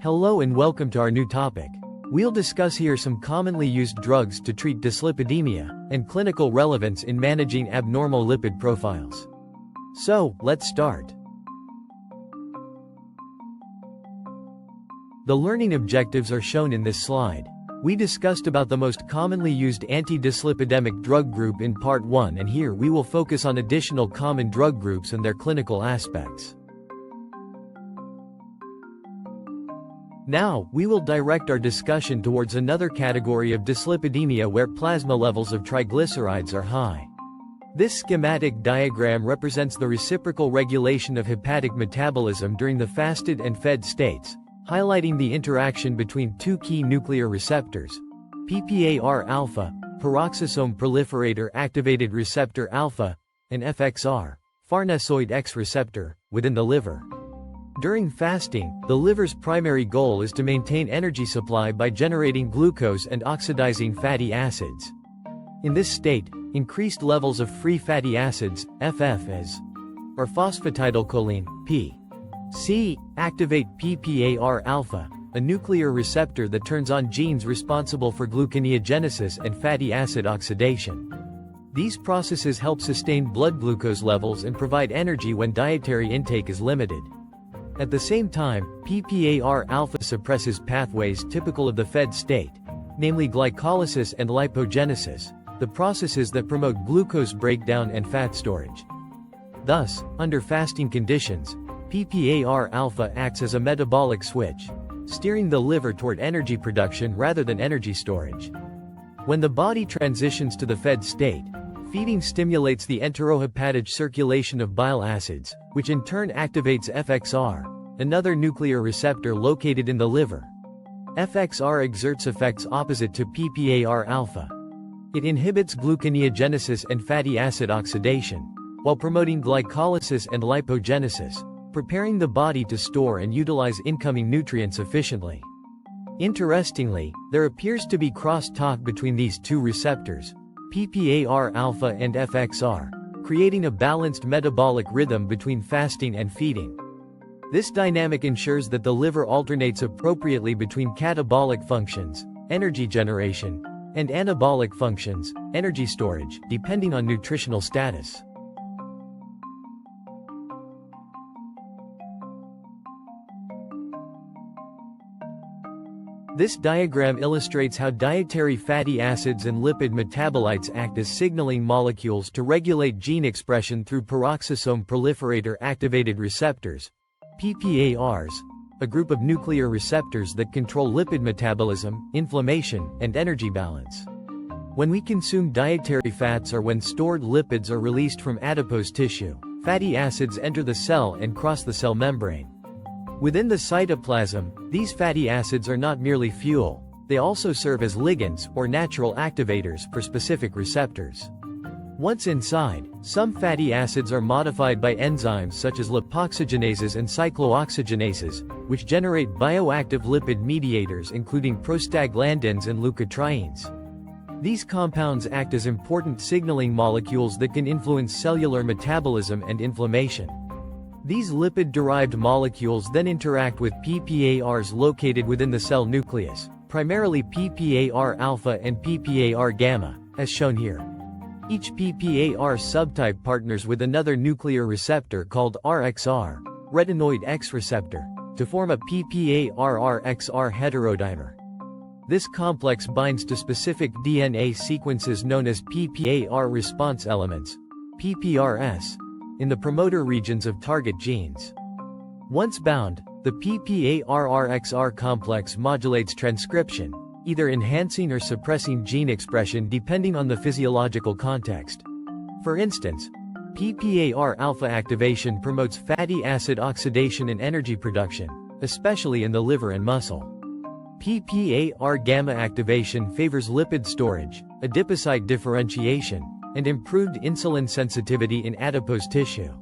Hello and welcome to our new topic. We'll discuss here some commonly used drugs to treat dyslipidemia and clinical relevance in managing abnormal lipid profiles. So, let's start. The learning objectives are shown in this slide. We discussed about the most commonly used anti-dyslipidemic drug group in Part 1, and here we will focus on additional common drug groups and their clinical aspects. Now, we will direct our discussion towards another category of dyslipidemia where plasma levels of triglycerides are high. This schematic diagram represents the reciprocal regulation of hepatic metabolism during the fasted and fed states, highlighting the interaction between two key nuclear receptors, PPAR-alpha, peroxisome proliferator activated receptor alpha, and FXR, farnesoid X receptor, within the liver. During fasting, the liver's primary goal is to maintain energy supply by generating glucose and oxidizing fatty acids. In this state, increased levels of free fatty acids, FFAs, or phosphatidylcholine, P.C., activate PPAR-alpha, a nuclear receptor that turns on genes responsible for gluconeogenesis and fatty acid oxidation. These processes help sustain blood glucose levels and provide energy when dietary intake is limited. At the same time, PPAR-alpha suppresses pathways typical of the fed state, namely glycolysis and lipogenesis, the processes that promote glucose breakdown and fat storage. Thus, under fasting conditions, PPAR-alpha acts as a metabolic switch, steering the liver toward energy production rather than energy storage. When the body transitions to the fed state, feeding stimulates the enterohepatic circulation of bile acids, which in turn activates FXR, another nuclear receptor located in the liver. FXR exerts effects opposite to PPAR-alpha. It inhibits gluconeogenesis and fatty acid oxidation, while promoting glycolysis and lipogenesis, preparing the body to store and utilize incoming nutrients efficiently. Interestingly, there appears to be crosstalk between these two receptors, PPAR-alpha and FXR, creating a balanced metabolic rhythm between fasting and feeding. This dynamic ensures that the liver alternates appropriately between catabolic functions, energy generation, and anabolic functions, energy storage, depending on nutritional status. This diagram illustrates how dietary fatty acids and lipid metabolites act as signaling molecules to regulate gene expression through peroxisome proliferator activated receptors, PPARs, a group of nuclear receptors that control lipid metabolism, inflammation, and energy balance. When we consume dietary fats or when stored lipids are released from adipose tissue, fatty acids enter the cell and cross the cell membrane. Within the cytoplasm, these fatty acids are not merely fuel, they also serve as ligands or natural activators for specific receptors. Once inside, some fatty acids are modified by enzymes such as lipoxygenases and cyclooxygenases, which generate bioactive lipid mediators including prostaglandins and leukotrienes. These compounds act as important signaling molecules that can influence cellular metabolism and inflammation. These lipid-derived molecules then interact with PPARs located within the cell nucleus, primarily PPAR-alpha and PPAR-gamma, as shown here. Each PPAR subtype partners with another nuclear receptor called RXR, retinoid X receptor, to form a PPAR-RXR heterodimer. This complex binds to specific DNA sequences known as PPAR response elements, PPRS, in the promoter regions of target genes. Once bound, the PPAR-RXR complex modulates transcription, either enhancing or suppressing gene expression depending on the physiological context. For instance, PPAR-alpha activation promotes fatty acid oxidation and energy production, especially in the liver and muscle. PPAR-gamma activation favors lipid storage, adipocyte differentiation, and improved insulin sensitivity in adipose tissue.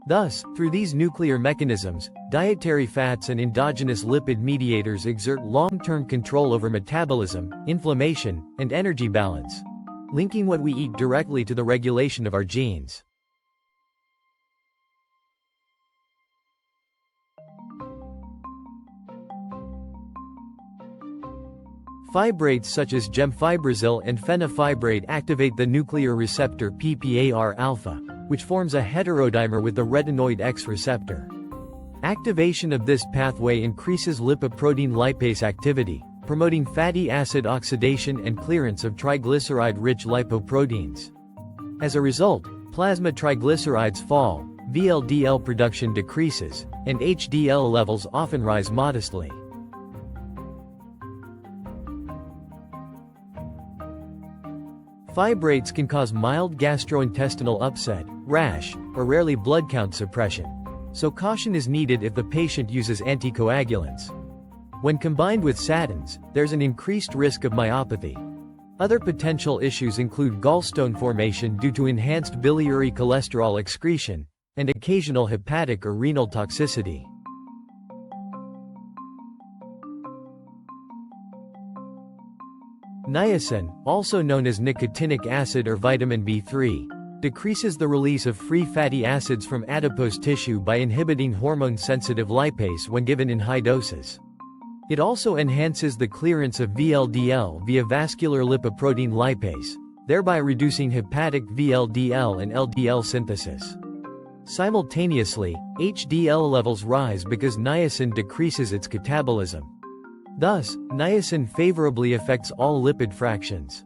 Thus, through these nuclear mechanisms, dietary fats and endogenous lipid mediators exert long-term control over metabolism, inflammation, and energy balance, linking what we eat directly to the regulation of our genes. Fibrates such as gemfibrozil and fenofibrate activate the nuclear receptor PPAR-alpha, which forms a heterodimer with the retinoid X receptor. Activation of this pathway increases lipoprotein lipase activity, promoting fatty acid oxidation and clearance of triglyceride-rich lipoproteins. As a result, plasma triglycerides fall, VLDL production decreases, and HDL levels often rise modestly. Fibrates can cause mild gastrointestinal upset, rash, or rarely blood count suppression, so caution is needed if the patient uses anticoagulants. When combined with statins, there's an increased risk of myopathy. Other potential issues include gallstone formation due to enhanced biliary cholesterol excretion, and occasional hepatic or renal toxicity. Niacin, also known as nicotinic acid or vitamin B3, decreases the release of free fatty acids from adipose tissue by inhibiting hormone-sensitive lipase when given in high doses. It also enhances the clearance of VLDL via vascular lipoprotein lipase, thereby reducing hepatic VLDL and LDL synthesis. Simultaneously, HDL levels rise because niacin decreases its catabolism. Thus, niacin favorably affects all lipid fractions.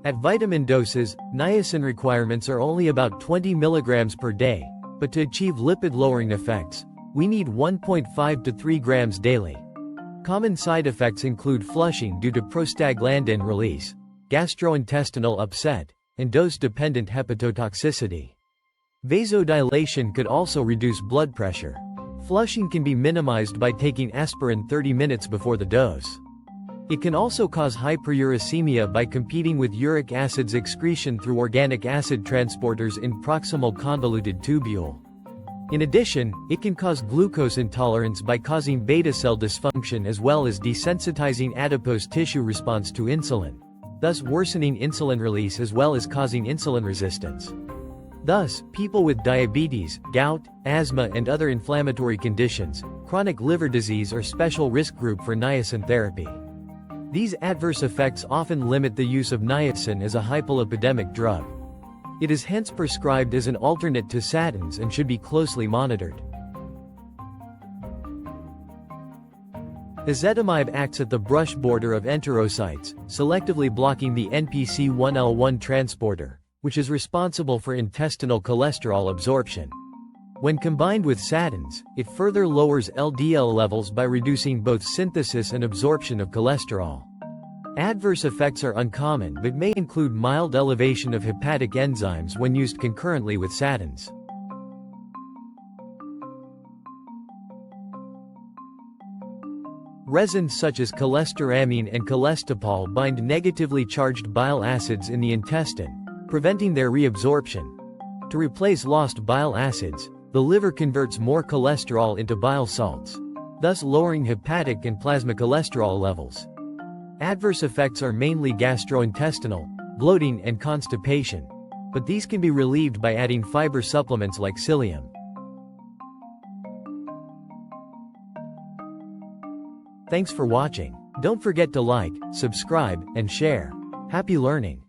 At vitamin doses, niacin requirements are only about 20 mg per day, but to achieve lipid-lowering effects, we need 1.5 to 3 grams daily. Common side effects include flushing due to prostaglandin release, gastrointestinal upset, and dose-dependent hepatotoxicity. Vasodilation could also reduce blood pressure. Flushing can be minimized by taking aspirin 30 minutes before the dose. It can also cause hyperuricemia by competing with uric acid's excretion through organic acid transporters in proximal convoluted tubule. In addition, it can cause glucose intolerance by causing beta cell dysfunction as well as desensitizing adipose tissue response to insulin, thus worsening insulin release as well as causing insulin resistance. Thus, people with diabetes, gout, asthma and other inflammatory conditions, chronic liver disease are special risk group for niacin therapy. These adverse effects often limit the use of niacin as a hypolipidemic drug. It is hence prescribed as an alternate to statins and should be closely monitored. Ezetimibe acts at the brush border of enterocytes, selectively blocking the NPC1L1 transporter, which is responsible for intestinal cholesterol absorption. When combined with statins, it further lowers LDL levels by reducing both synthesis and absorption of cholesterol. Adverse effects are uncommon but may include mild elevation of hepatic enzymes when used concurrently with statins. Resins such as cholestyramine and cholestyramine bind negatively charged bile acids in the intestine, preventing their reabsorption. To replace lost bile acids, the liver converts more cholesterol into bile salts, thus lowering hepatic and plasma cholesterol levels. Adverse effects are mainly gastrointestinal, bloating and constipation, but these can be relieved by adding fiber supplements like psyllium. Thanks for watching. Don't forget to like, subscribe, and share. Happy learning!